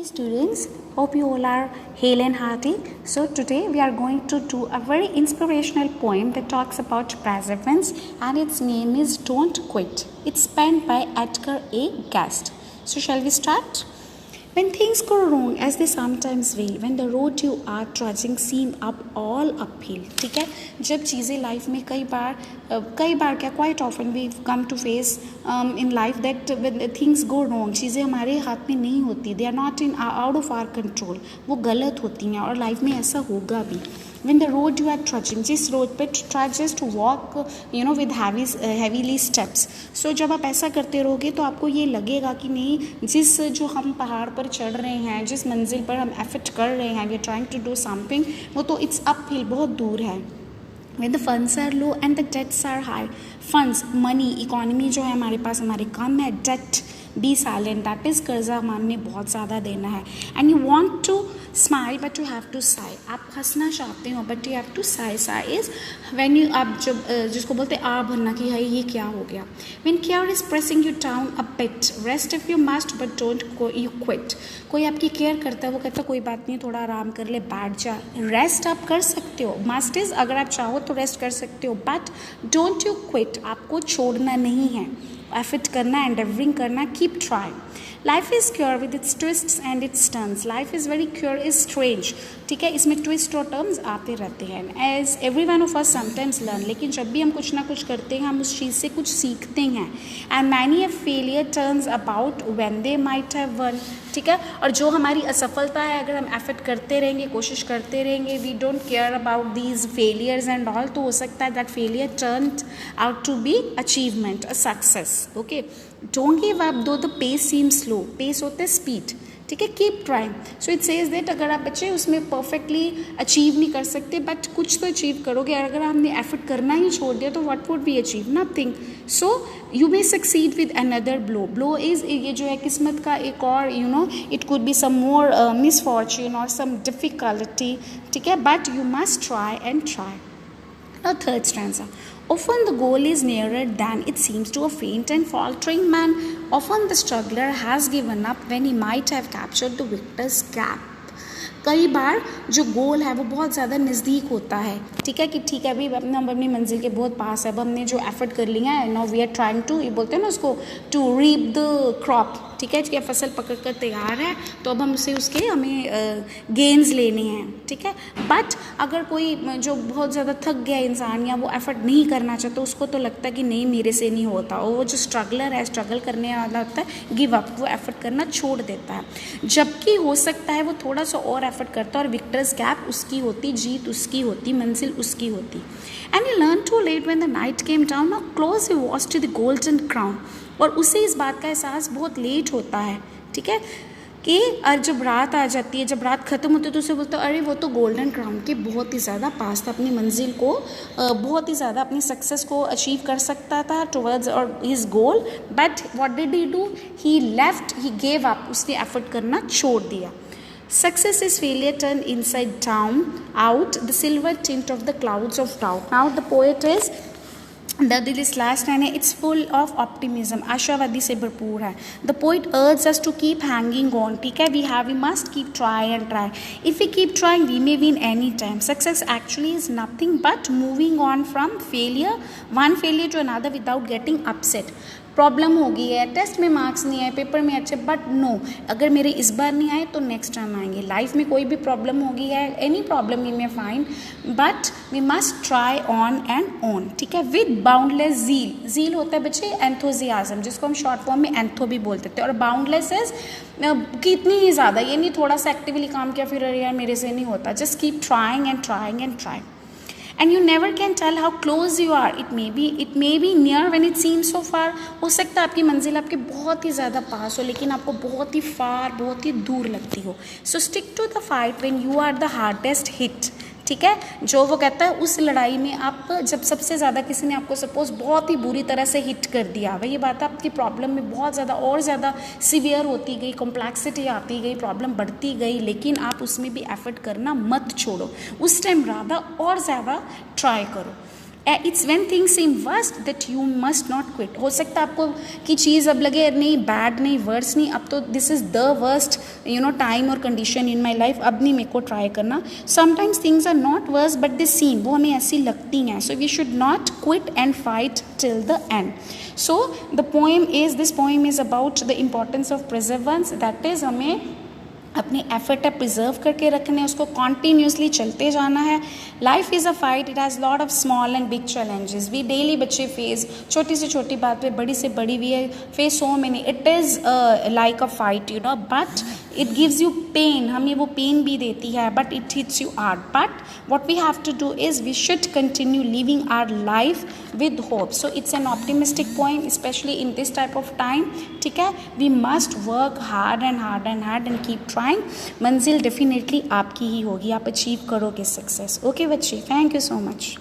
Students, hope you all are hale and hearty. So today we are going to do a very inspirational poem that talks about perseverance, and its name is Don't Quit. It's penned by Edgar A. Guest. So shall we start? When things go wrong as they sometimes will, when the road you are trudging seem up all uphill, ठीक है, जब चीज़ें life में कई बार क्या quite often we come to face in life that when things go wrong, चीज़ें हमारे हाथ में नहीं होती, they are not in out of our control, वो गलत होती हैं और लाइफ में ऐसा होगा भी. When the road you are trudging, जिस रोड पे try just to walk with heavily steps. So जब आप ऐसा करते रहोगे तो आपको ये लगेगा कि नहीं, जो हम पहाड़ पर चढ़ रहे हैं, जिस मंजिल पर हम एफर्ट कर रहे हैं, we are trying to do something, वो तो it's uphill, बहुत दूर है. When the funds are low and the debts are high, funds, money, economy जो है हमारे पास हमारे कम है, debt, be silent, that is कर्जा हमने बहुत ज़्यादा देना है. And you want to smile but you have to sigh. आप हंसना चाहते हो but you have to sigh. Sigh is when you आप जब जिसको बोलते हैं आ भरना कि हाय ये क्या हो गया. When care is pressing you down a bit, rest if you must but don't you quit. कोई आपकी केयर करता है, वो कहता है कोई बात नहीं, थोड़ा आराम कर ले, बैठ जा. रेस्ट आप कर सकते हो, मस्ट इज अगर आप चाहो तो रेस्ट कर सकते हो, बट डोंट यू क्विट, आपको छोड़ना नहीं है, एफर्ट करना, एंडेवरिंग करना, keep trying. Life is queer with its twists and its turns. Life is very queer is strange, ठीक है, इसमें ट्विस्ट और टर्म्स आते रहते हैं. As every one of us sometimes learn, लेकिन जब भी हम कुछ ना कुछ करते हैं हम उस चीज़ से कुछ सीखते हैं. And many a failure turns about when they might have one, ठीक है. और जो हमारी असफलता है, अगर हम एफर्ट करते रहेंगे, कोशिश करते रहेंगे, we don't care about these failures and all, तो हो सकता है that failure turn out to be achievement, a success. Okay, don't give up though the pace seem slow. Pace होते स्पीड, ठीक है, keep trying. So it says that अगर आप बच्चे उसमें परफेक्टली अचीव नहीं कर सकते बट कुछ तो अचीव करोगे. अगर आपने एफर्ट करना ही छोड़ दिया तो what would be achieve, nothing. So you may succeed with another blow. Blow is ये जो है किस्मत का एक और it could be some more misfortune और सम डिफिकल्टी, ठीक है, but you must try and try. Now third stanza. Often the goal is nearer than it seems to a faint and faltering man. Often the struggler has given up when he might have captured the victor's cap. कई बार जो गोल है वो बहुत ज़्यादा नज़दीक होता है, ठीक है, कि ठीक है अभी हम अपनी मंजिल के बहुत पास है, अब हमने जो एफर्ट कर लिया है, now we are trying to, ये बोलते हैं ना उसको, टू रीप द क्रॉप, ठीक है, कि फसल पकड़ कर तैयार है तो अब हम उसके हमें गेन्स लेने हैं, ठीक है. बट अगर कोई जो बहुत ज़्यादा थक गया इंसान या वो एफर्ट नहीं करना चाहता, उसको तो लगता है कि नहीं मेरे से नहीं होता, और वो जो स्ट्रगलर है, स्ट्रगल करने वाला होता है, गिव अप, वो एफर्ट करना छोड़ देता है. जबकि हो सकता है वो थोड़ा सा और एफर्ट करता है और विक्टर्स कैप उसकी होती, जीत उसकी होती, मंजिल उसकी होती. And you learn to let when the night came down, now close you watch to the golden crown. और उसे इस बात का एहसास बहुत लेट होता है, ठीक है, कि जब रात आ जाती है, जब रात ख़त्म होती है तो उसे बोलता है अरे वो तो गोल्डन क्राउन के बहुत ही ज़्यादा पास था, अपनी मंजिल को बहुत ही ज़्यादा अपनी सक्सेस को अचीव कर सकता था टुवर्ड्स और his goal. But what did he do, he left, he gave up, उसने एफर्ट करना छोड़ दिया. Success is failure turned inside down, out, the silver tint of the clouds of doubt. Now the poet is this last line है, it's full of optimism, आशावादी से भरपूर है. The poet urges us to keep hanging on, ठीक है, we must keep try and try. If we keep trying, we may win any time. Success actually is nothing but moving on from one failure to another without getting upset. Problem हो गई है, test में marks नहीं आए, paper में अच्छे, but no, अगर मेरे इस बार नहीं आए तो नेक्स्ट टाइम आएंगे. लाइफ में कोई भी प्रॉब्लम हो गई है, any problem we may find, but we must try on and on, ठीक है, विद बाउंडलेस ज़ील. ज़ील होता है बच्चे एंथोजियाज्म, जिसको हम शॉर्ट फॉर्म में एंथो भी बोलते थे, और बाउंडलेस इज कितनी ही ज़्यादा, ये नहीं थोड़ा सा एक्टिवली काम किया फिर अरे यार मेरे से नहीं होता. Just keep trying and trying and trying. And you never can tell how close you are. It may be near when it seems so far. हो सकता है आपकी मंजिल आपके बहुत ही ज़्यादा पास हो, लेकिन आपको बहुत ही फार, बहुत ही दूर लगती हो. So stick to the fight when you are the hardest hit. ठीक है, जो वो कहता है उस लड़ाई में आप जब सबसे ज़्यादा किसी ने आपको सपोज बहुत ही बुरी तरह से हिट कर दिया, वही बात है, आपकी प्रॉब्लम में बहुत ज़्यादा और ज़्यादा सीवियर होती गई, कॉम्प्लेक्सिटी आती गई, प्रॉब्लम बढ़ती गई, लेकिन आप उसमें भी एफर्ट करना मत छोड़ो. उस टाइम ज़्यादा और ज़्यादा ट्राई करो. It's when things seam worst that you must not quit. हो सकता है आपको कि चीज़ अब लगे नहीं बैड नहीं वर्स नहीं, अब तो this is the worst time और कंडीशन इन माई लाइफ, अब नहीं मेरे को ट्राई करना. Sometimes things are not worse but they seem, वो हमें ऐसी लगती हैं. So we should not quit and fight till the end. So this poem is about the importance of perseverance. That is हमें अपने एफर्ट है preserve करके रखने, उसको कॉन्टीन्यूसली चलते जाना है. Life is a fight, it has lot of small and big challenges. We daily बच्चे फेस, छोटी से छोटी बात पे बड़ी से बड़ी भी है, face so many. It is like a fight but it gives you pain, हमें वो पेन भी देती है but it hits you hard. But what we have to do is we should continue living our life with hope. So it's an optimistic poem specially in this type of time. ठीक है, we must work hard and hard and hard and keep trying. मंजिल definitely आपकी ही होगी, आप achieve करोगे success. Okay बच्चे, thank you so much.